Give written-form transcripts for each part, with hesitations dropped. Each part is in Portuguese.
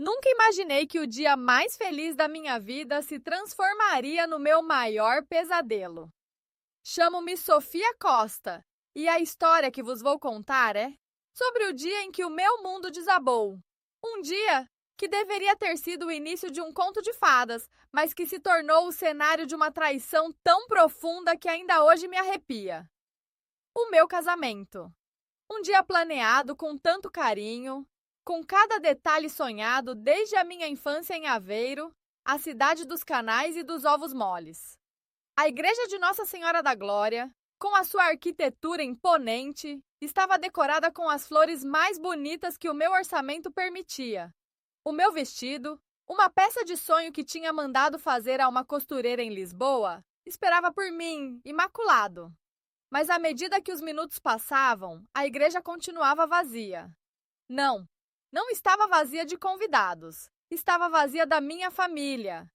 Nunca imaginei que o dia mais feliz da minha vida se transformaria no meu maior pesadelo. Chamo-me Sofia Costa e a história que vos vou contar é sobre o dia em que o meu mundo desabou. Um dia que deveria ter sido o início de um conto de fadas, mas que se tornou o cenário de uma traição tão profunda que ainda hoje me arrepia. O meu casamento. Um dia planeado com tanto carinho, com cada detalhe sonhado desde a minha infância em Aveiro, a cidade dos canais e dos ovos moles. A igreja de Nossa Senhora da Glória, com a sua arquitetura imponente, estava decorada com as flores mais bonitas que o meu orçamento permitia. O meu vestido, uma peça de sonho que tinha mandado fazer a uma costureira em Lisboa, esperava por mim, imaculado. Mas à medida que os minutos passavam, a igreja continuava vazia. Não, não estava vazia de convidados. Estava vazia da minha família.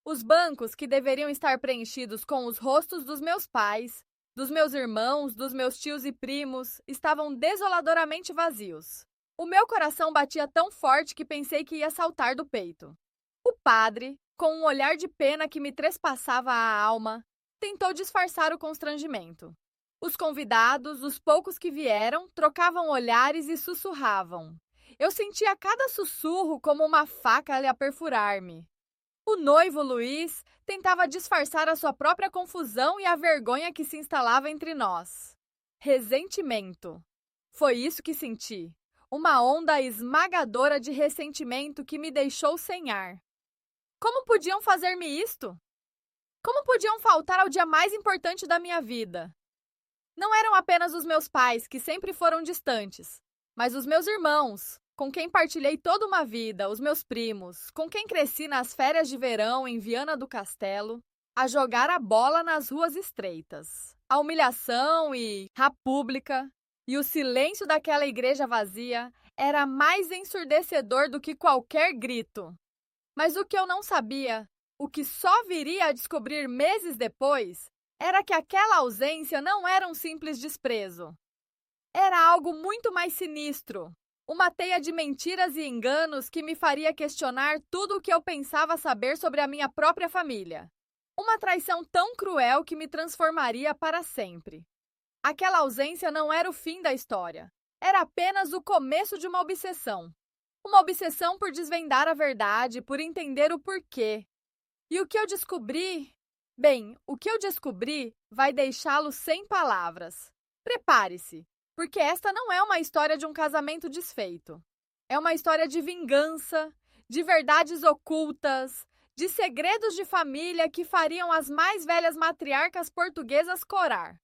Os bancos que deveriam estar preenchidos com os rostos dos meus pais, dos meus irmãos, dos meus tios e primos, estavam desoladoramente vazios. O meu coração batia tão forte que pensei que ia saltar do peito. O padre, com um olhar de pena que me trespassava a alma, tentou disfarçar o constrangimento. Os convidados, os poucos que vieram, trocavam olhares e sussurravam. Eu sentia cada sussurro como uma faca a perfurar-me. O noivo Luiz tentava disfarçar a sua própria confusão e a vergonha que se instalava entre nós. Ressentimento. Foi isso que senti. Uma onda esmagadora de ressentimento que me deixou sem ar. Como podiam fazer-me isto? Como podiam faltar ao dia mais importante da minha vida? Não eram apenas os meus pais, que sempre foram distantes, mas os meus irmãos, com quem partilhei toda uma vida, os meus primos, com quem cresci nas férias de verão em Viana do Castelo, a jogar a bola nas ruas estreitas. A humilhação a pública e o silêncio daquela igreja vazia era mais ensurdecedor do que qualquer grito. Mas o que eu não sabia, o que só viria a descobrir meses depois, era que aquela ausência não era um simples desprezo. Era algo muito mais sinistro. Uma teia de mentiras e enganos que me faria questionar tudo o que eu pensava saber sobre a minha própria família. Uma traição tão cruel que me transformaria para sempre. Aquela ausência não era o fim da história. Era apenas o começo de uma obsessão. Uma obsessão por desvendar a verdade, por entender o porquê. E o que eu descobri? Bem, o que eu descobri vai deixá-lo sem palavras. Prepare-se, porque esta não é uma história de um casamento desfeito. É uma história de vingança, de verdades ocultas, de segredos de família que fariam as mais velhas matriarcas portuguesas corar.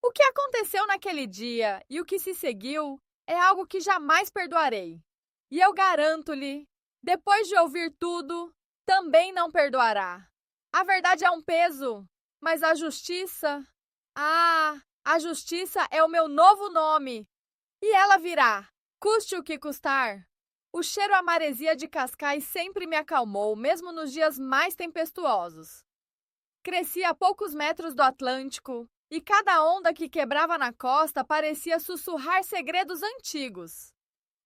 O que aconteceu naquele dia e o que se seguiu é algo que jamais perdoarei. E eu garanto-lhe, depois de ouvir tudo, também não perdoará. A verdade é um peso, mas a justiça... a justiça é o meu novo nome. E ela virá, custe o que custar. O cheiro a maresia de Cascais sempre me acalmou, mesmo nos dias mais tempestuosos. Cresci a poucos metros do Atlântico, e cada onda que quebrava na costa parecia sussurrar segredos antigos.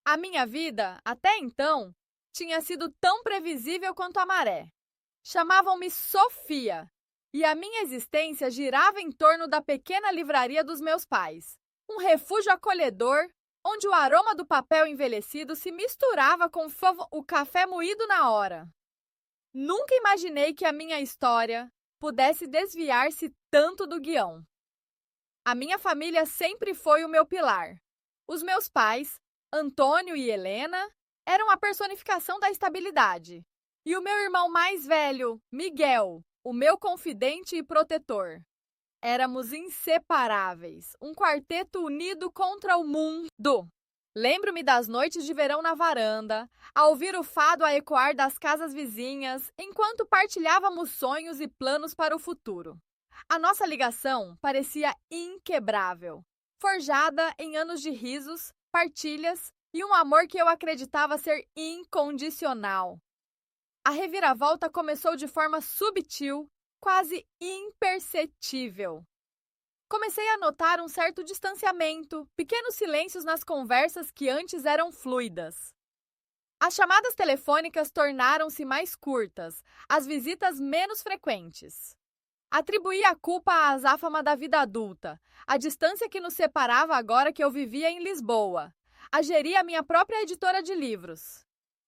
A minha vida, até então, tinha sido tão previsível quanto a maré. Chamavam-me Sofia, e a minha existência girava em torno da pequena livraria dos meus pais. Um refúgio acolhedor, onde o aroma do papel envelhecido se misturava com o café moído na hora. Nunca imaginei que a minha história pudesse desviar-se tanto do guião. A minha família sempre foi o meu pilar. Os meus pais, Antônio e Helena, eram a personificação da estabilidade. E o meu irmão mais velho, Miguel, o meu confidente e protetor. Éramos inseparáveis, um quarteto unido contra o mundo. Lembro-me das noites de verão na varanda, a ouvir o fado a ecoar das casas vizinhas, enquanto partilhávamos sonhos e planos para o futuro. A nossa ligação parecia inquebrável, forjada em anos de risos, partilhas e um amor que eu acreditava ser incondicional. A reviravolta começou de forma sutil, quase imperceptível. Comecei a notar um certo distanciamento, pequenos silêncios nas conversas que antes eram fluidas. As chamadas telefônicas tornaram-se mais curtas, as visitas menos frequentes. Atribuí a culpa à azáfama da vida adulta, a distância que nos separava agora que eu vivia em Lisboa. Geria a minha própria editora de livros.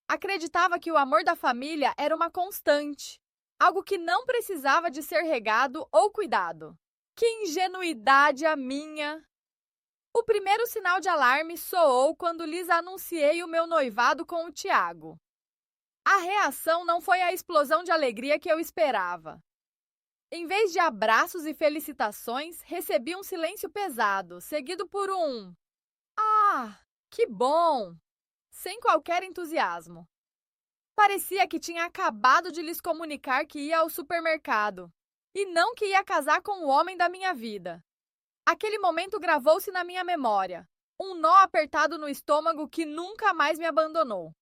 Acreditava que o amor da família era uma constante, algo que não precisava de ser regado ou cuidado. Que ingenuidade a minha! O primeiro sinal de alarme soou quando lhes anunciei o meu noivado com o Tiago. A reação não foi a explosão de alegria que eu esperava. Em vez de abraços e felicitações, recebi um silêncio pesado, seguido por um "Ah, que bom!", sem qualquer entusiasmo. Parecia que tinha acabado de lhes comunicar que ia ao supermercado, e não que ia casar com o homem da minha vida. Aquele momento gravou-se na minha memória, um nó apertado no estômago que nunca mais me abandonou.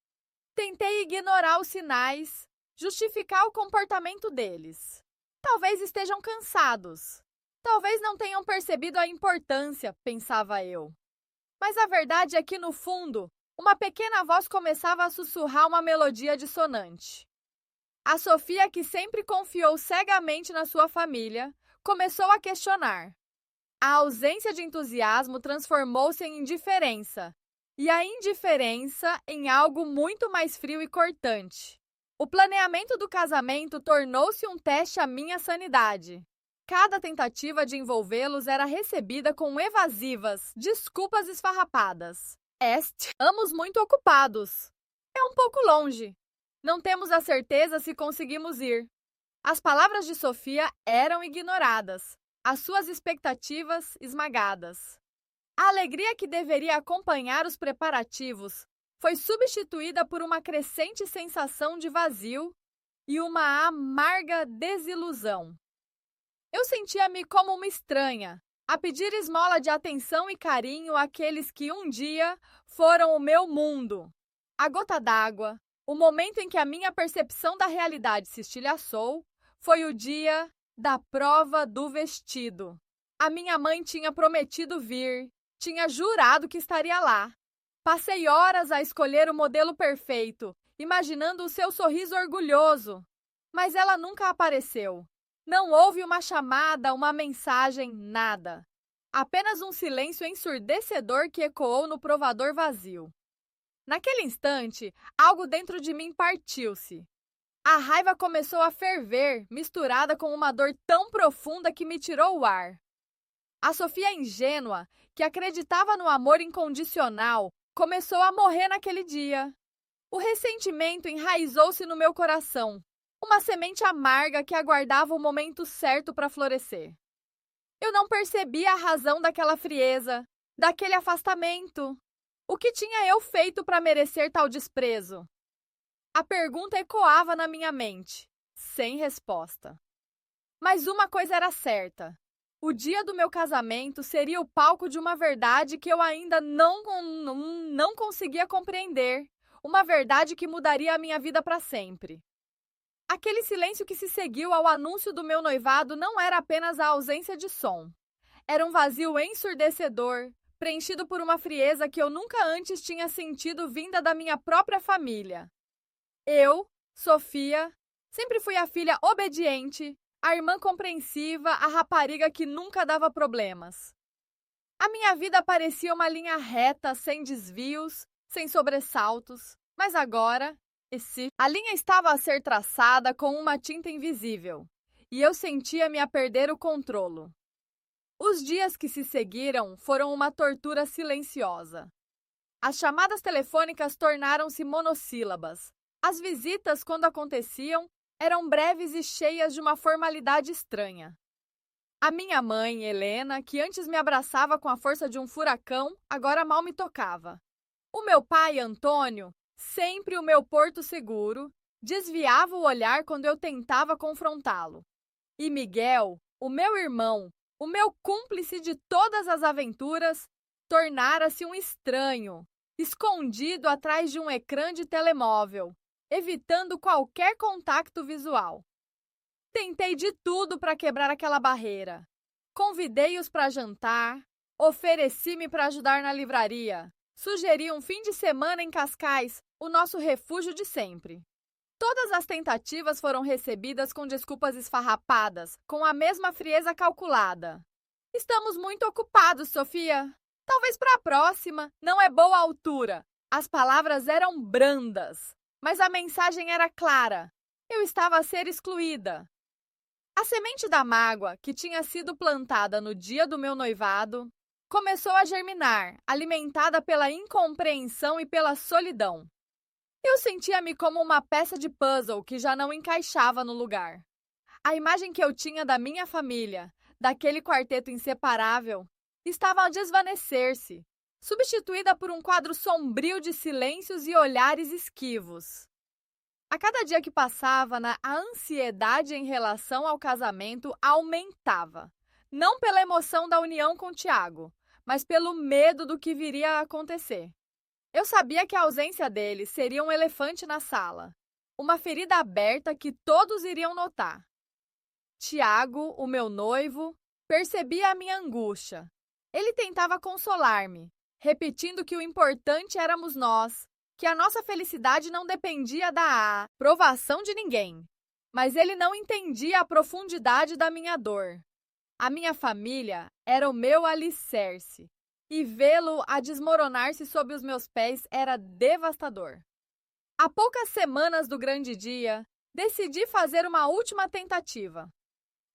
Tentei ignorar os sinais, justificar o comportamento deles. Talvez estejam cansados. Talvez não tenham percebido a importância, pensava eu. Mas a verdade é que, no fundo, uma pequena voz começava a sussurrar uma melodia dissonante. A Sofia, que sempre confiou cegamente na sua família, começou a questionar. A ausência de entusiasmo transformou-se em indiferença, e a indiferença em algo muito mais frio e cortante. O planeamento do casamento tornou-se um teste à minha sanidade. Cada tentativa de envolvê-los era recebida com evasivas desculpas esfarrapadas. Estamos muito ocupados. É um pouco longe. Não temos a certeza se conseguimos ir. As palavras de Sofia eram ignoradas, as suas expectativas esmagadas. A alegria que deveria acompanhar os preparativos foi substituída por uma crescente sensação de vazio e uma amarga desilusão. Eu sentia-me como uma estranha, a pedir esmola de atenção e carinho àqueles que um dia foram o meu mundo. A gota d'água, o momento em que a minha percepção da realidade se estilhaçou, foi o dia da prova do vestido. A minha mãe tinha prometido vir, tinha jurado que estaria lá. Passei horas a escolher o modelo perfeito, imaginando o seu sorriso orgulhoso. Mas ela nunca apareceu. Não houve uma chamada, uma mensagem, nada. Apenas um silêncio ensurdecedor que ecoou no provador vazio. Naquele instante, algo dentro de mim partiu-se. A raiva começou a ferver, misturada com uma dor tão profunda que me tirou o ar. A Sofia ingênua, que acreditava no amor incondicional, começou a morrer naquele dia. O ressentimento enraizou-se no meu coração, uma semente amarga que aguardava o momento certo para florescer. Eu não percebia a razão daquela frieza, daquele afastamento. O que tinha eu feito para merecer tal desprezo? A pergunta ecoava na minha mente, sem resposta. Mas uma coisa era certa. O dia do meu casamento seria o palco de uma verdade que eu ainda não conseguia compreender. Uma verdade que mudaria a minha vida para sempre. Aquele silêncio que se seguiu ao anúncio do meu noivado não era apenas a ausência de som. Era um vazio ensurdecedor, preenchido por uma frieza que eu nunca antes tinha sentido vinda da minha própria família. Eu, Sofia, sempre fui a filha obediente, a irmã compreensiva, a rapariga que nunca dava problemas. A minha vida parecia uma linha reta, sem desvios, sem sobressaltos, mas agora, a linha estava a ser traçada com uma tinta invisível, e eu sentia-me a perder o controlo. Os dias que se seguiram foram uma tortura silenciosa. As chamadas telefônicas tornaram-se monossílabas. As visitas, quando aconteciam, eram breves e cheias de uma formalidade estranha. A minha mãe, Helena, que antes me abraçava com a força de um furacão, agora mal me tocava. O meu pai, Antônio, sempre o meu porto seguro, desviava o olhar quando eu tentava confrontá-lo. E Miguel, o meu irmão, o meu cúmplice de todas as aventuras, tornara-se um estranho, escondido atrás de um ecrã de telemóvel, evitando qualquer contato visual. Tentei de tudo para quebrar aquela barreira. Convidei-os para jantar, ofereci-me para ajudar na livraria, sugeri um fim de semana em Cascais o nosso refúgio de sempre. Todas as tentativas foram recebidas com desculpas esfarrapadas, com a mesma frieza calculada. Estamos muito ocupados, Sofia. Talvez para a próxima. Não é boa altura. As palavras eram brandas, mas a mensagem era clara. Eu estava a ser excluída. A semente da mágoa, que tinha sido plantada no dia do meu noivado, começou a germinar, alimentada pela incompreensão e pela solidão. Eu sentia-me como uma peça de puzzle que já não encaixava no lugar. A imagem que eu tinha da minha família, daquele quarteto inseparável, estava a desvanecer-se, substituída por um quadro sombrio de silêncios e olhares esquivos. A cada dia que passava, a ansiedade em relação ao casamento aumentava. Não pela emoção da união com Tiago, mas pelo medo do que viria a acontecer. Eu sabia que a ausência dele seria um elefante na sala, uma ferida aberta que todos iriam notar. Tiago, o meu noivo, percebia a minha angústia. Ele tentava consolar-me, repetindo que o importante éramos nós, que a nossa felicidade não dependia da aprovação de ninguém. Mas ele não entendia a profundidade da minha dor. A minha família era o meu alicerce, e vê-lo a desmoronar-se sob os meus pés era devastador. Há poucas semanas do grande dia, decidi fazer uma última tentativa.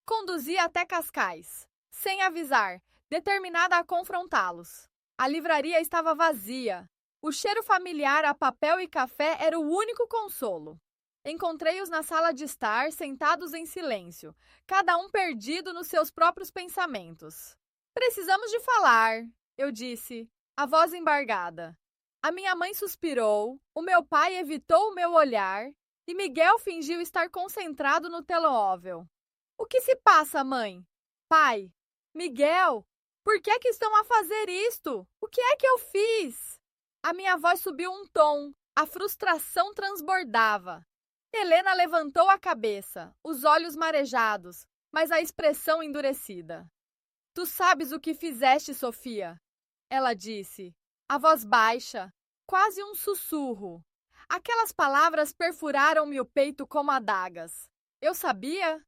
Conduzi até Cascais, sem avisar, determinada a confrontá-los. A livraria estava vazia. O cheiro familiar a papel e café era o único consolo. Encontrei-os na sala de estar, sentados em silêncio, cada um perdido nos seus próprios pensamentos. Precisamos de falar, eu disse, a voz embargada. A minha mãe suspirou, o meu pai evitou o meu olhar e Miguel fingiu estar concentrado no telemóvel. O que se passa, mãe? Pai? Miguel? Por que é que estão a fazer isto? O que é que eu fiz? A minha voz subiu um tom, a frustração transbordava. Helena levantou a cabeça, os olhos marejados, mas a expressão endurecida. Tu sabes o que fizeste, Sofia? Ela disse, a voz baixa, quase um sussurro. Aquelas palavras perfuraram-me o peito como adagas. Eu sabia?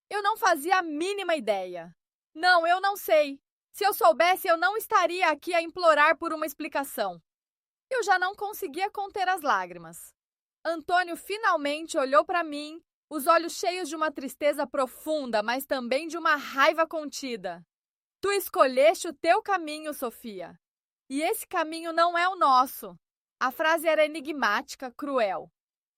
Eu não fazia a mínima ideia. Não, eu não sei. Se eu soubesse, eu não estaria aqui a implorar por uma explicação. Eu já não conseguia conter as lágrimas. Antônio finalmente olhou para mim, os olhos cheios de uma tristeza profunda, mas também de uma raiva contida. Tu escolheste o teu caminho, Sofia. E esse caminho não é o nosso. A frase era enigmática, cruel.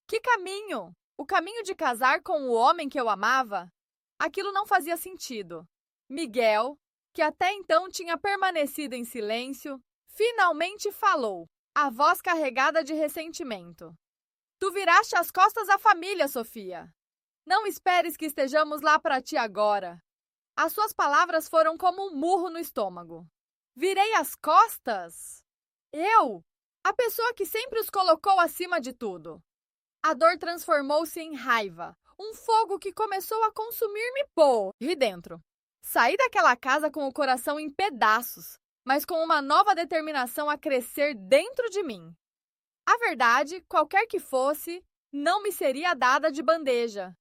Que caminho? O caminho de casar com o homem que eu amava? Aquilo não fazia sentido. Miguel, que até então tinha permanecido em silêncio, finalmente falou, a voz carregada de ressentimento. Tu viraste as costas à família, Sofia. Não esperes que estejamos lá para ti agora. As suas palavras foram como um murro no estômago. Virei as costas? Eu? A pessoa que sempre os colocou acima de tudo. A dor transformou-se em raiva, um fogo que começou a consumir-me por dentro. Saí daquela casa com o coração em pedaços, mas com uma nova determinação a crescer dentro de mim. A verdade, qualquer que fosse, não me seria dada de bandeja.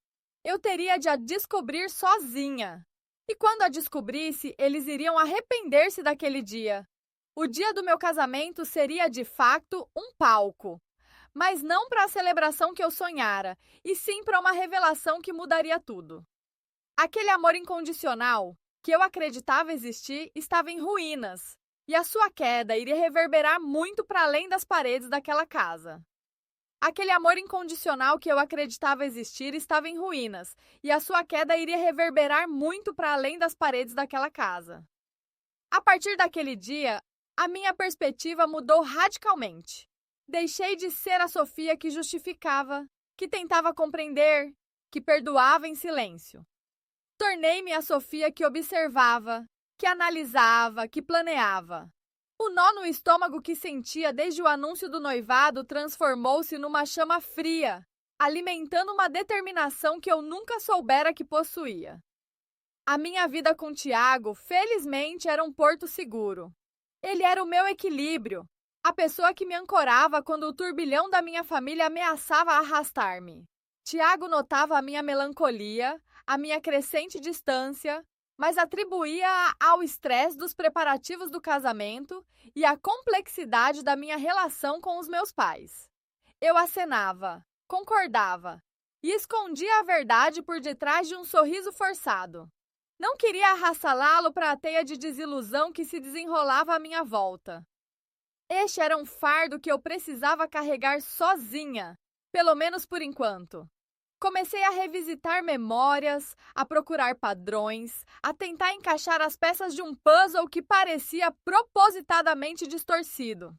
Eu teria de a descobrir sozinha. E quando a descobrisse, eles iriam arrepender-se daquele dia. O dia do meu casamento seria, de facto, um palco. Mas não para a celebração que eu sonhara, e sim para uma revelação que mudaria tudo. Aquele amor incondicional, que eu acreditava existir, estava em ruínas. E a sua queda iria reverberar muito para além das paredes daquela casa. Aquele amor incondicional que eu acreditava existir estava em ruínas, e a sua queda iria reverberar muito para além das paredes daquela casa. A partir daquele dia, a minha perspectiva mudou radicalmente. Deixei de ser a Sofia que justificava, que tentava compreender, que perdoava em silêncio. Tornei-me a Sofia que observava, que analisava, que planeava. O nó no estômago que sentia desde o anúncio do noivado transformou-se numa chama fria, alimentando uma determinação que eu nunca soubera que possuía. A minha vida com Tiago, felizmente, era um porto seguro. Ele era o meu equilíbrio, A pessoa que me ancorava quando o turbilhão da minha família ameaçava arrastar-me. Tiago notava a minha melancolia, a minha crescente distância, mas atribuía ao estresse dos preparativos do casamento e à complexidade da minha relação com os meus pais. Eu acenava, concordava e escondia a verdade por detrás de um sorriso forçado. Não queria arrastalá-lo para a teia de desilusão que se desenrolava à minha volta. Este era um fardo que eu precisava carregar sozinha, pelo menos por enquanto. Comecei a revisitar memórias, a procurar padrões, a tentar encaixar as peças de um puzzle que parecia propositadamente distorcido.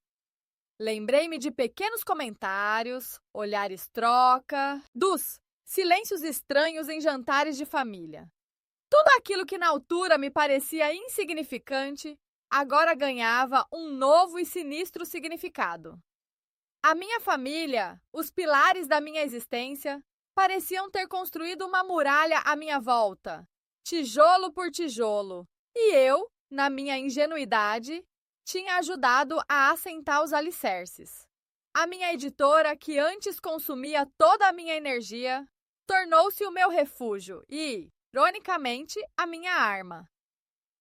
Lembrei-me de pequenos comentários, olhares troca, dos silêncios estranhos em jantares de família. Tudo aquilo que na altura me parecia insignificante, agora ganhava um novo e sinistro significado. A minha família, os pilares da minha existência, pareciam ter construído uma muralha à minha volta, tijolo por tijolo, e eu, na minha ingenuidade, tinha ajudado a assentar os alicerces. A minha editora, que antes consumia toda a minha energia, tornou-se o meu refúgio e, ironicamente, a minha arma.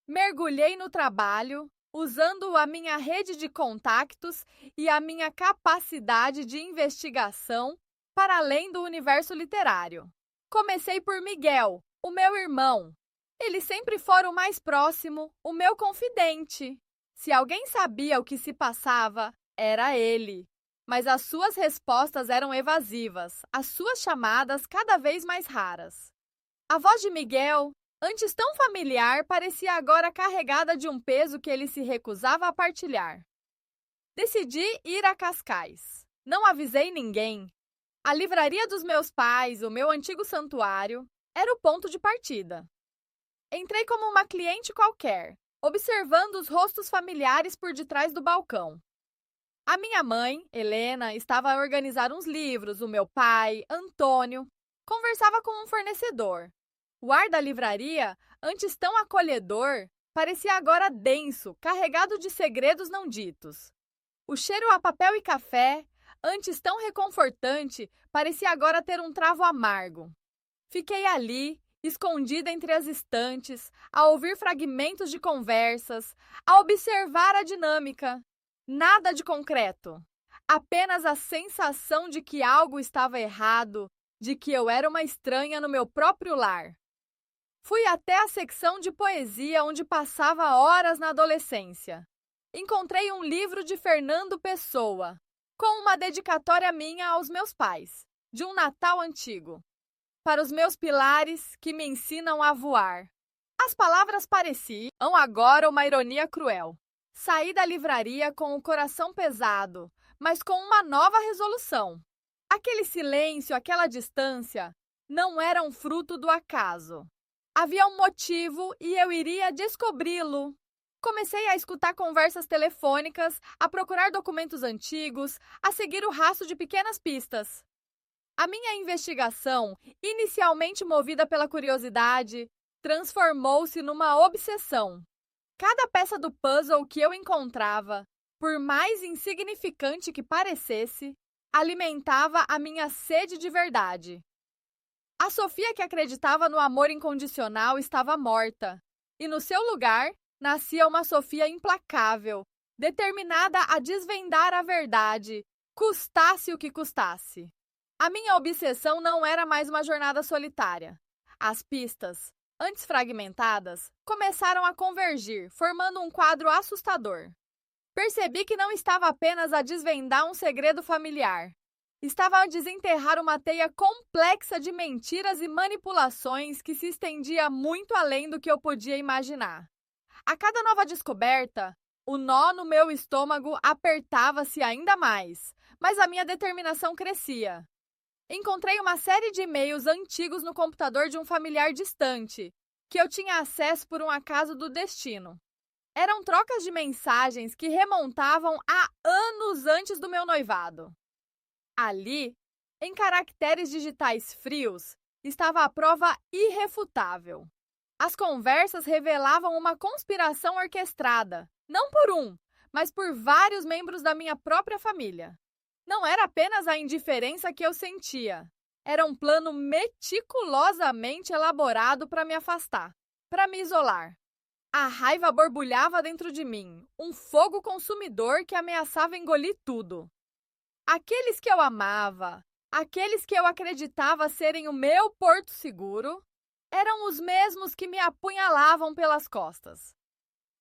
Mergulhei no trabalho, usando a minha rede de contactos e a minha capacidade de investigação para além do universo literário. Comecei por Miguel, o meu irmão. Ele sempre fora o mais próximo, o meu confidente. Se alguém sabia o que se passava, era ele. Mas as suas respostas eram evasivas, as suas chamadas cada vez mais raras. A voz de Miguel, antes tão familiar, parecia agora carregada de um peso que ele se recusava a partilhar. Decidi ir a Cascais. Não avisei ninguém. A livraria dos meus pais, o meu antigo santuário, era o ponto de partida. Entrei como uma cliente qualquer, observando os rostos familiares por detrás do balcão. A minha mãe, Helena, estava a organizar uns livros, o meu pai, Antônio, conversava com um fornecedor. O ar da livraria, antes tão acolhedor, parecia agora denso, carregado de segredos não ditos. O cheiro a papel e café, antes tão reconfortante, parecia agora ter um travo amargo. Fiquei ali, escondida entre as estantes, a ouvir fragmentos de conversas, a observar a dinâmica. Nada de concreto, apenas a sensação de que algo estava errado, de que eu era uma estranha no meu próprio lar. Fui até a secção de poesia onde passava horas na adolescência. Encontrei um livro de Fernando Pessoa, com uma dedicatória minha aos meus pais, de um Natal antigo. Para os meus pilares que me ensinam a voar. As palavras pareciam agora uma ironia cruel. Saí da livraria com o coração pesado, mas com uma nova resolução. Aquele silêncio, aquela distância, não eram fruto do acaso. Havia um motivo e eu iria descobri-lo. Comecei a escutar conversas telefônicas, a procurar documentos antigos, a seguir o rastro de pequenas pistas. A minha investigação, inicialmente movida pela curiosidade, transformou-se numa obsessão. Cada peça do puzzle que eu encontrava, por mais insignificante que parecesse, alimentava a minha sede de verdade. A Sofia que acreditava no amor incondicional estava morta, e no seu lugar nascia uma Sofia implacável, determinada a desvendar a verdade, custasse o que custasse. A minha obsessão não era mais uma jornada solitária. As pistas, antes fragmentadas, começaram a convergir, formando um quadro assustador. Percebi que não estava apenas a desvendar um segredo familiar. Estava a desenterrar uma teia complexa de mentiras e manipulações que se estendia muito além do que eu podia imaginar. A cada nova descoberta, o nó no meu estômago apertava-se ainda mais, mas a minha determinação crescia. Encontrei uma série de e-mails antigos no computador de um familiar distante, que eu tinha acesso por um acaso do destino. Eram trocas de mensagens que remontavam a anos antes do meu noivado. Ali, em caracteres digitais frios, estava a prova irrefutável. As conversas revelavam uma conspiração orquestrada, não por um, mas por vários membros da minha própria família. Não era apenas a indiferença que eu sentia. Era um plano meticulosamente elaborado para me afastar, para me isolar. A raiva borbulhava dentro de mim, um fogo consumidor que ameaçava engolir tudo. Aqueles que eu amava, aqueles que eu acreditava serem o meu porto seguro, eram os mesmos que me apunhalavam pelas costas.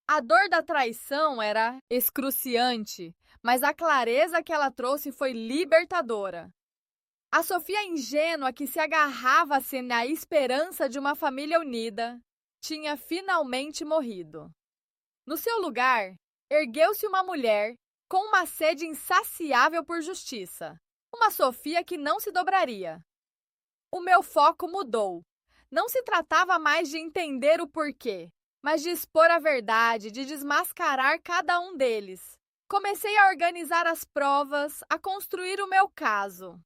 A dor da traição era excruciante, mas a clareza que ela trouxe foi libertadora. A Sofia ingênua que se agarrava-se na esperança de uma família unida tinha finalmente morrido. No seu lugar, ergueu-se uma mulher com uma sede insaciável por justiça. Uma Sofia que não se dobraria. O meu foco mudou. Não se tratava mais de entender o porquê, mas de expor a verdade, de desmascarar cada um deles. Comecei a organizar as provas, a construir o meu caso.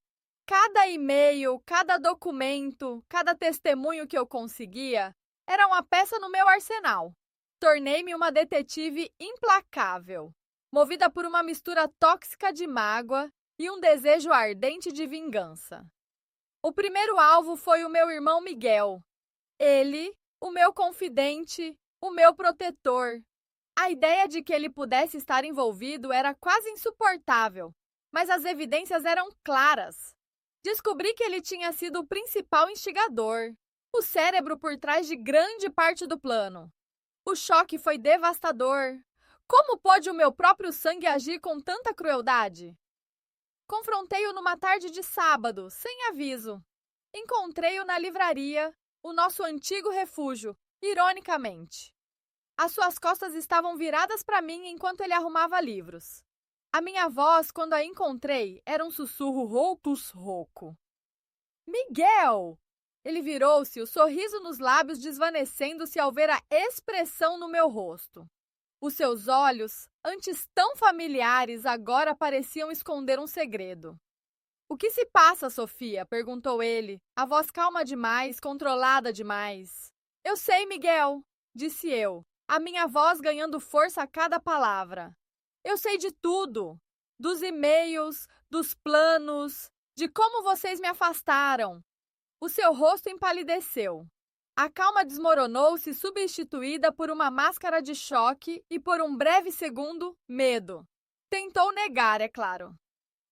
Cada e-mail, cada documento, cada testemunho que eu conseguia era uma peça no meu arsenal. Tornei-me uma detetive implacável, movida por uma mistura tóxica de mágoa e um desejo ardente de vingança. O primeiro alvo foi o meu irmão Miguel. Ele, o meu confidente, o meu protetor. A ideia de que ele pudesse estar envolvido era quase insuportável, mas as evidências eram claras. Descobri que ele tinha sido o principal instigador, o cérebro por trás de grande parte do plano. O choque foi devastador. Como pôde o meu próprio sangue agir com tanta crueldade? Confrontei-o numa tarde de sábado, sem aviso. Encontrei-o na livraria, o nosso antigo refúgio, ironicamente. As suas costas estavam viradas para mim enquanto ele arrumava livros. A minha voz, quando a encontrei, era um sussurro rouco. Miguel! Ele virou-se, o sorriso nos lábios desvanecendo-se ao ver a expressão no meu rosto. Os seus olhos, antes tão familiares, agora pareciam esconder um segredo. O que se passa, Sofia? Perguntou ele, a voz calma demais, controlada demais. Eu sei, Miguel, disse eu, a minha voz ganhando força a cada palavra. Eu sei de tudo, dos e-mails, dos planos, de como vocês me afastaram. O seu rosto empalideceu. A calma desmoronou-se, substituída por uma máscara de choque e, por um breve segundo, medo. Tentou negar, é claro.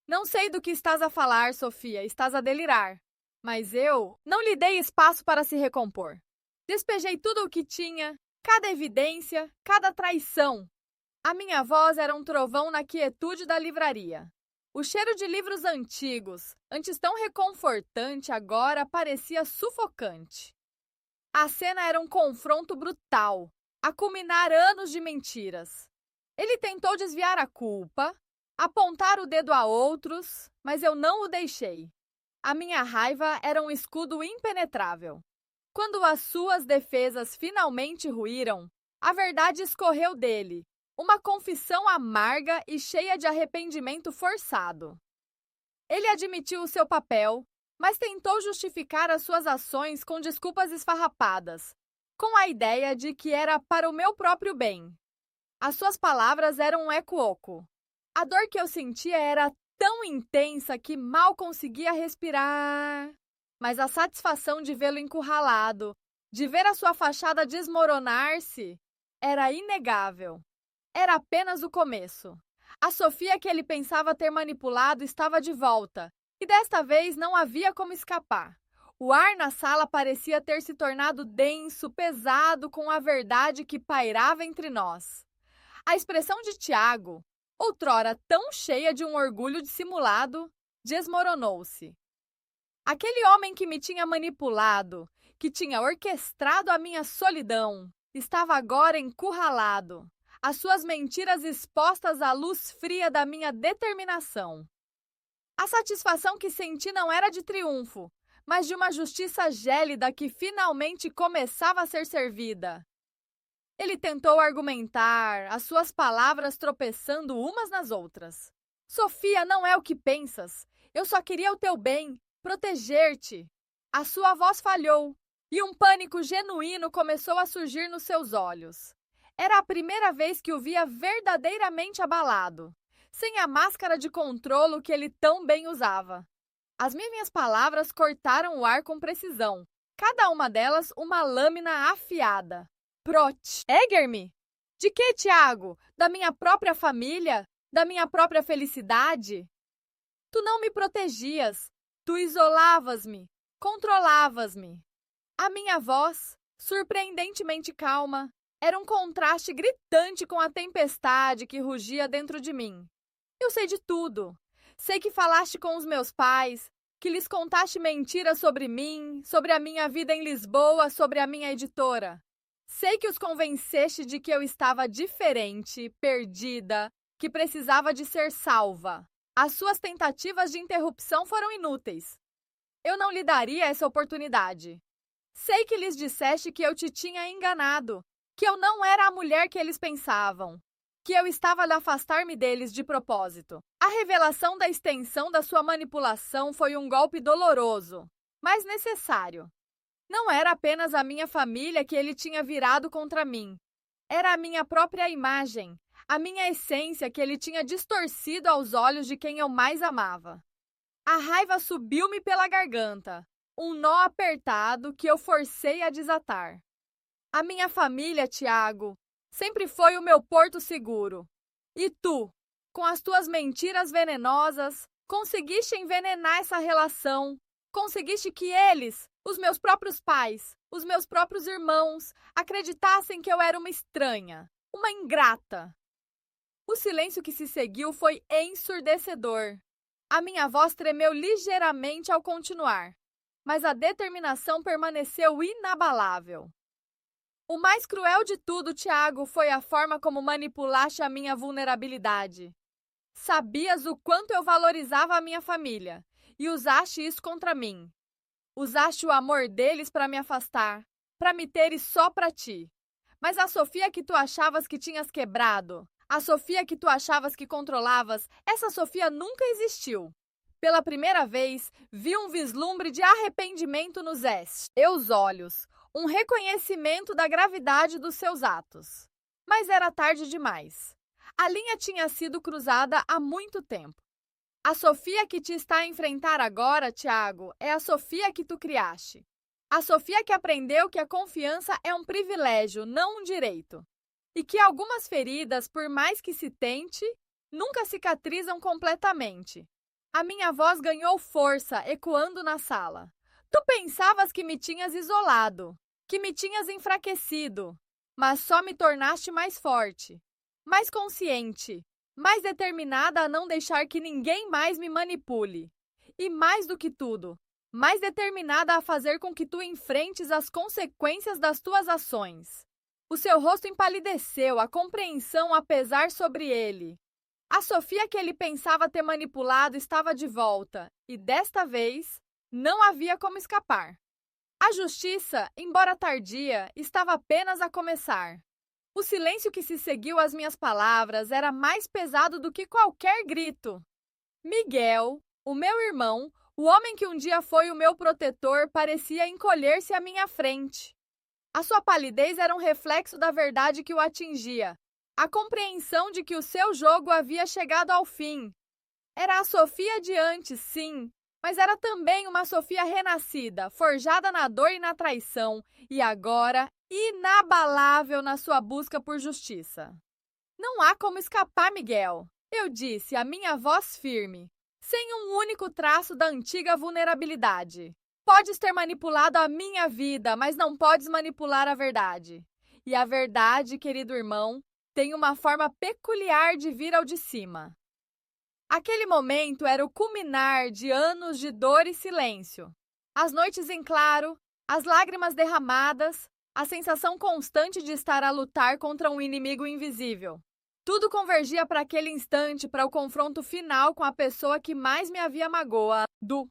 Não sei do que estás a falar, Sofia, estás a delirar. Mas eu não lhe dei espaço para se recompor. Despejei tudo o que tinha, cada evidência, cada traição. A minha voz era um trovão na quietude da livraria. O cheiro de livros antigos, antes tão reconfortante, agora parecia sufocante. A cena era um confronto brutal, a culminar anos de mentiras. Ele tentou desviar a culpa, apontar o dedo a outros, mas eu não o deixei. A minha raiva era um escudo impenetrável. Quando as suas defesas finalmente ruíram, a verdade escorreu dele, uma confissão amarga e cheia de arrependimento forçado. Ele admitiu o seu papel, mas tentou justificar as suas ações com desculpas esfarrapadas, com a ideia de que era para o meu próprio bem. As suas palavras eram um eco oco. A dor que eu sentia era tão intensa que mal conseguia respirar. Mas a satisfação de vê-lo encurralado, de ver a sua fachada desmoronar-se, era inegável. Era apenas o começo. A Sofia que ele pensava ter manipulado estava de volta, e desta vez não havia como escapar. O ar na sala parecia ter se tornado denso, pesado com a verdade que pairava entre nós. A expressão de Tiago, outrora tão cheia de um orgulho dissimulado, desmoronou-se. Aquele homem que me tinha manipulado, que tinha orquestrado a minha solidão, estava agora encurralado, as suas mentiras expostas à luz fria da minha determinação. A satisfação que senti não era de triunfo, mas de uma justiça gélida que finalmente começava a ser servida. Ele tentou argumentar, as suas palavras tropeçando umas nas outras. Sofia, não é o que pensas. Eu só queria o teu bem, proteger-te. A sua voz falhou e um pânico genuíno começou a surgir nos seus olhos. Era a primeira vez que o via verdadeiramente abalado, sem a máscara de controlo que ele tão bem usava. As minhas palavras cortaram o ar com precisão, cada uma delas uma lâmina afiada. Prot, erguer-me! De que, Tiago? Da minha própria família? Da minha própria felicidade? Tu não me protegias, tu isolavas-me, controlavas-me. A minha voz, surpreendentemente calma, era um contraste gritante com a tempestade que rugia dentro de mim. Eu sei de tudo. Sei que falaste com os meus pais, que lhes contaste mentiras sobre mim, sobre a minha vida em Lisboa, sobre a minha editora. Sei que os convenceste de que eu estava diferente, perdida, que precisava de ser salva. As suas tentativas de interrupção foram inúteis. Eu não lhe daria essa oportunidade. Sei que lhes disseste que eu te tinha enganado, que eu não era a mulher que eles pensavam, que eu estava a afastar-me deles de propósito. A revelação da extensão da sua manipulação foi um golpe doloroso, mas necessário. Não era apenas a minha família que ele tinha virado contra mim. Era a minha própria imagem, a minha essência que ele tinha distorcido aos olhos de quem eu mais amava. A raiva subiu-me pela garganta, um nó apertado que eu forcei a desatar. A minha família, Tiago, sempre foi o meu porto seguro. E tu, com as tuas mentiras venenosas, conseguiste envenenar essa relação. Conseguiste que eles, os meus próprios pais, os meus próprios irmãos, acreditassem que eu era uma estranha, uma ingrata. O silêncio que se seguiu foi ensurdecedor. A minha voz tremeu ligeiramente ao continuar, mas a determinação permaneceu inabalável. O mais cruel de tudo, Tiago, foi a forma como manipulaste a minha vulnerabilidade. Sabias o quanto eu valorizava a minha família e usaste isso contra mim. Usaste o amor deles para me afastar, para me teres só para ti. Mas a Sofia que tu achavas que tinhas quebrado, a Sofia que tu achavas que controlavas, essa Sofia nunca existiu. Pela primeira vez, vi um vislumbre de arrependimento nos teus olhos, um reconhecimento da gravidade dos seus atos. Mas era tarde demais. A linha tinha sido cruzada há muito tempo. A Sofia que te está a enfrentar agora, Tiago, é a Sofia que tu criaste. A Sofia que aprendeu que a confiança é um privilégio, não um direito. E que algumas feridas, por mais que se tente, nunca cicatrizam completamente. A minha voz ganhou força, ecoando na sala. Tu pensavas que me tinhas isolado, que me tinhas enfraquecido, mas só me tornaste mais forte, mais consciente, mais determinada a não deixar que ninguém mais me manipule. E mais do que tudo, mais determinada a fazer com que tu enfrentes as consequências das tuas ações. O seu rosto empalideceu, a compreensão a pesar sobre ele. A Sofia que ele pensava ter manipulado estava de volta, e desta vez não havia como escapar. A justiça, embora tardia, estava apenas a começar. O silêncio que se seguiu às minhas palavras era mais pesado do que qualquer grito. Miguel, o meu irmão, o homem que um dia foi o meu protetor, parecia encolher-se à minha frente. A sua palidez era um reflexo da verdade que o atingia, a compreensão de que o seu jogo havia chegado ao fim. Era a Sofia de antes, sim, mas era também uma Sofia renascida, forjada na dor e na traição, e agora inabalável na sua busca por justiça. Não há como escapar, Miguel, eu disse, a minha voz firme, sem um único traço da antiga vulnerabilidade. Podes ter manipulado a minha vida, mas não podes manipular a verdade. E a verdade, querido irmão, tem uma forma peculiar de vir ao de cima. Aquele momento era o culminar de anos de dor e silêncio. As noites em claro, as lágrimas derramadas, a sensação constante de estar a lutar contra um inimigo invisível. Tudo convergia para aquele instante, para o confronto final com a pessoa que mais me havia magoado.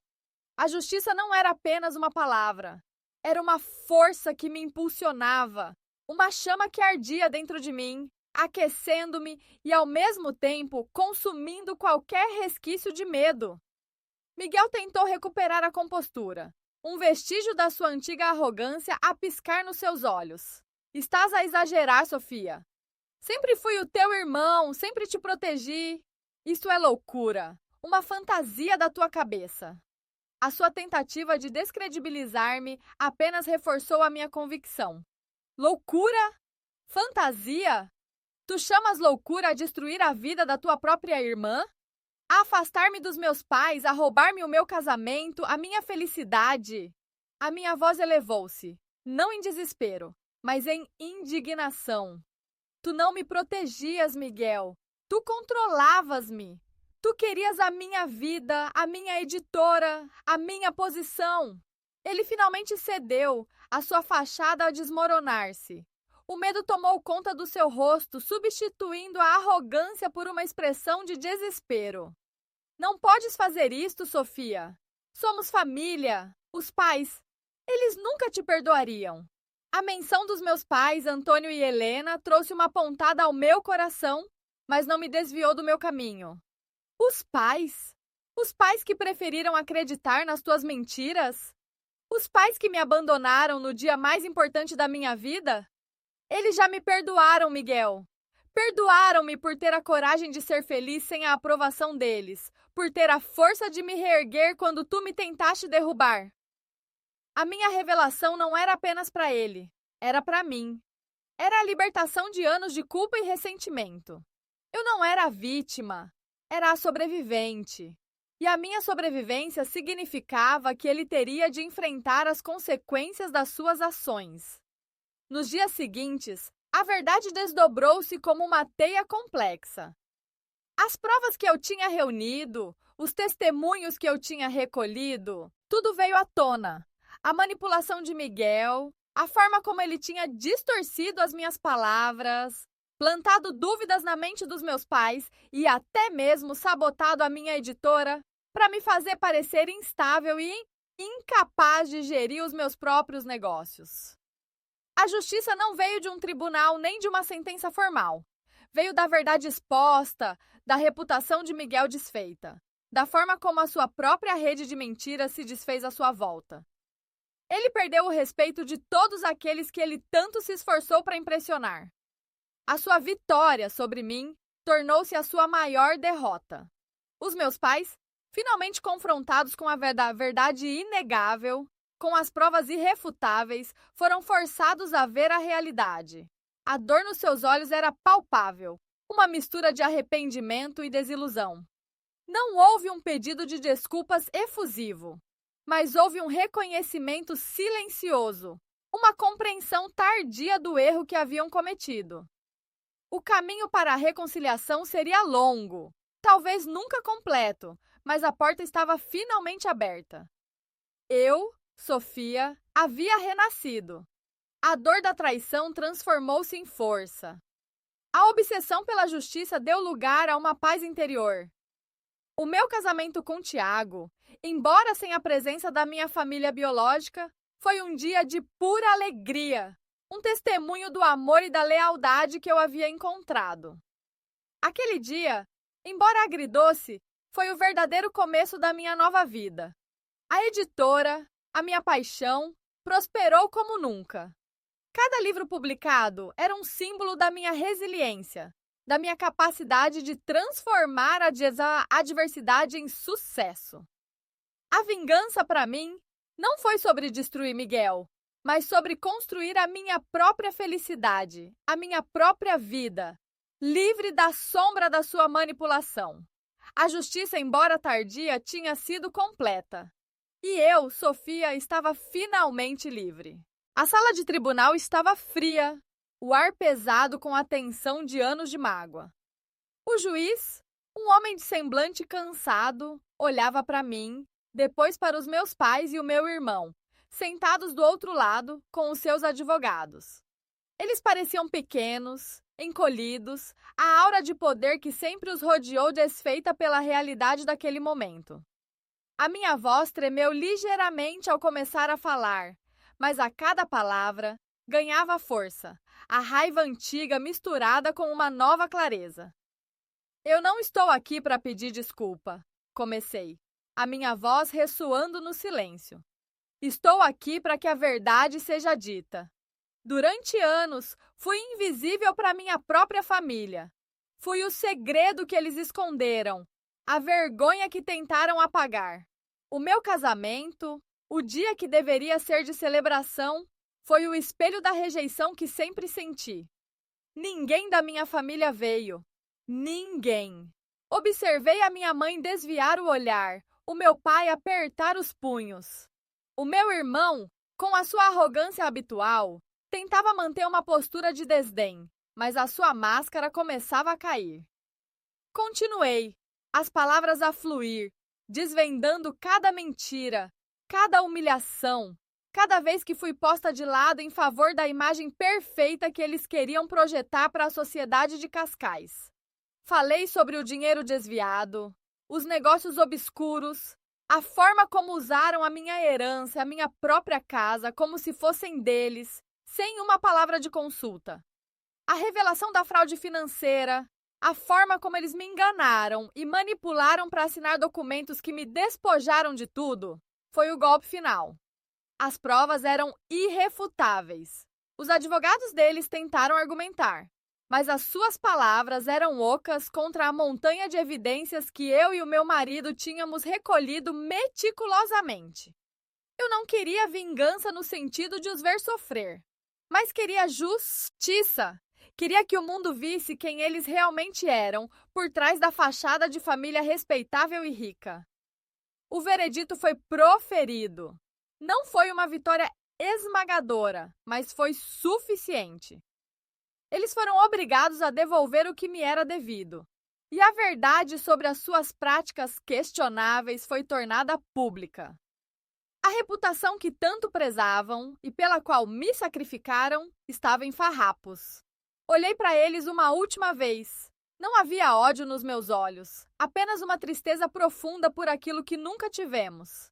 A justiça não era apenas uma palavra. Era uma força que me impulsionava, uma chama que ardia dentro de mim, aquecendo-me e, ao mesmo tempo, consumindo qualquer resquício de medo. Miguel tentou recuperar a compostura, um vestígio da sua antiga arrogância a piscar nos seus olhos. Estás a exagerar, Sofia. Sempre fui o teu irmão, sempre te protegi. Isso é loucura, uma fantasia da tua cabeça. A sua tentativa de descredibilizar-me apenas reforçou a minha convicção. Loucura? Fantasia? Tu chamas loucura a destruir a vida da tua própria irmã? A afastar-me dos meus pais, a roubar-me o meu casamento, a minha felicidade? A minha voz elevou-se, não em desespero, mas em indignação. Tu não me protegias, Miguel. Tu controlavas-me. Tu querias a minha vida, a minha editora, a minha posição. Ele finalmente cedeu, a sua fachada a desmoronar-se. O medo tomou conta do seu rosto, substituindo a arrogância por uma expressão de desespero. Não podes fazer isto, Sofia. Somos família. Os pais, eles nunca te perdoariam. A menção dos meus pais, Antônio e Helena, trouxe uma pontada ao meu coração, mas não me desviou do meu caminho. Os pais? Os pais que preferiram acreditar nas tuas mentiras? Os pais que me abandonaram no dia mais importante da minha vida? Eles já me perdoaram, Miguel. Perdoaram-me por ter a coragem de ser feliz sem a aprovação deles, por ter a força de me reerguer quando tu me tentaste derrubar. A minha revelação não era apenas para ele, era para mim. Era a libertação de anos de culpa e ressentimento. Eu não era a vítima, era a sobrevivente. E a minha sobrevivência significava que ele teria de enfrentar as consequências das suas ações. Nos dias seguintes, a verdade desdobrou-se como uma teia complexa. As provas que eu tinha reunido, os testemunhos que eu tinha recolhido, tudo veio à tona. A manipulação de Miguel, a forma como ele tinha distorcido as minhas palavras, plantado dúvidas na mente dos meus pais e até mesmo sabotado a minha editora para me fazer parecer instável e incapaz de gerir os meus próprios negócios. A justiça não veio de um tribunal nem de uma sentença formal. Veio da verdade exposta, da reputação de Miguel desfeita, da forma como a sua própria rede de mentiras se desfez à sua volta. Ele perdeu o respeito de todos aqueles que ele tanto se esforçou para impressionar. A sua vitória sobre mim tornou-se a sua maior derrota. Os meus pais, finalmente confrontados com a verdade inegável, com as provas irrefutáveis, foram forçados a ver a realidade. A dor nos seus olhos era palpável, uma mistura de arrependimento e desilusão. Não houve um pedido de desculpas efusivo, mas houve um reconhecimento silencioso, uma compreensão tardia do erro que haviam cometido. O caminho para a reconciliação seria longo, talvez nunca completo, mas a porta estava finalmente aberta. Eu, Sofia, havia renascido. A dor da traição transformou-se em força. A obsessão pela justiça deu lugar a uma paz interior. O meu casamento com Tiago, embora sem a presença da minha família biológica, foi um dia de pura alegria, um testemunho do amor e da lealdade que eu havia encontrado. Aquele dia, embora agridoce, foi o verdadeiro começo da minha nova vida. A editora, a minha paixão, prosperou como nunca. Cada livro publicado era um símbolo da minha resiliência, da minha capacidade de transformar a adversidade em sucesso. A vingança, para mim, não foi sobre destruir Miguel, mas sobre construir a minha própria felicidade, a minha própria vida, livre da sombra da sua manipulação. A justiça, embora tardia, tinha sido completa. E eu, Sofia, estava finalmente livre. A sala de tribunal estava fria, o ar pesado com a tensão de anos de mágoa. O juiz, um homem de semblante cansado, olhava para mim, depois para os meus pais e o meu irmão, sentados do outro lado com os seus advogados. Eles pareciam pequenos, encolhidos, a aura de poder que sempre os rodeou desfeita pela realidade daquele momento. A minha voz tremeu ligeiramente ao começar a falar, mas a cada palavra ganhava força, a raiva antiga misturada com uma nova clareza. Eu não estou aqui para pedir desculpa, comecei, a minha voz ressoando no silêncio. Estou aqui para que a verdade seja dita. Durante anos, fui invisível para minha própria família. Fui o segredo que eles esconderam, a vergonha que tentaram apagar. O meu casamento, o dia que deveria ser de celebração, foi o espelho da rejeição que sempre senti. Ninguém da minha família veio. Ninguém. Observei a minha mãe desviar o olhar, o meu pai apertar os punhos. O meu irmão, com a sua arrogância habitual, tentava manter uma postura de desdém, mas a sua máscara começava a cair. Continuei, as palavras a fluir, desvendando cada mentira, cada humilhação, cada vez que fui posta de lado em favor da imagem perfeita que eles queriam projetar para a sociedade de Cascais. Falei sobre o dinheiro desviado, os negócios obscuros, a forma como usaram a minha herança, a minha própria casa, como se fossem deles, sem uma palavra de consulta. A revelação da fraude financeira, a forma como eles me enganaram e manipularam para assinar documentos que me despojaram de tudo, foi o golpe final. As provas eram irrefutáveis. Os advogados deles tentaram argumentar, mas as suas palavras eram ocas contra a montanha de evidências que eu e o meu marido tínhamos recolhido meticulosamente. Eu não queria vingança no sentido de os ver sofrer, mas queria justiça. Queria que o mundo visse quem eles realmente eram por trás da fachada de família respeitável e rica. O veredito foi proferido. Não foi uma vitória esmagadora, mas foi suficiente. Eles foram obrigados a devolver o que me era devido. E a verdade sobre as suas práticas questionáveis foi tornada pública. A reputação que tanto prezavam e pela qual me sacrificaram estava em farrapos. Olhei para eles uma última vez. Não havia ódio nos meus olhos, apenas uma tristeza profunda por aquilo que nunca tivemos.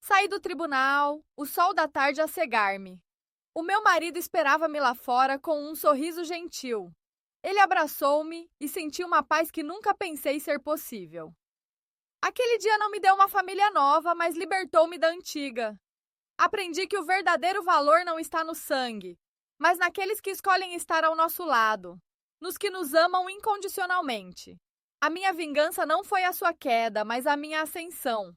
Saí do tribunal, o sol da tarde a cegar-me. O meu marido esperava-me lá fora com um sorriso gentil. Ele abraçou-me e senti uma paz que nunca pensei ser possível. Aquele dia não me deu uma família nova, mas libertou-me da antiga. Aprendi que o verdadeiro valor não está no sangue, mas naqueles que escolhem estar ao nosso lado, nos que nos amam incondicionalmente. A minha vingança não foi a sua queda, mas a minha ascensão.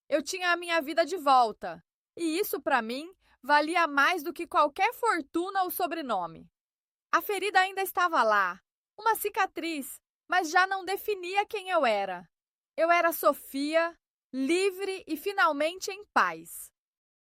Eu tinha a minha vida de volta, e isso, para mim, valia mais do que qualquer fortuna ou sobrenome. A ferida ainda estava lá, uma cicatriz, mas já não definia quem eu era. Eu era Sofia, livre e finalmente em paz.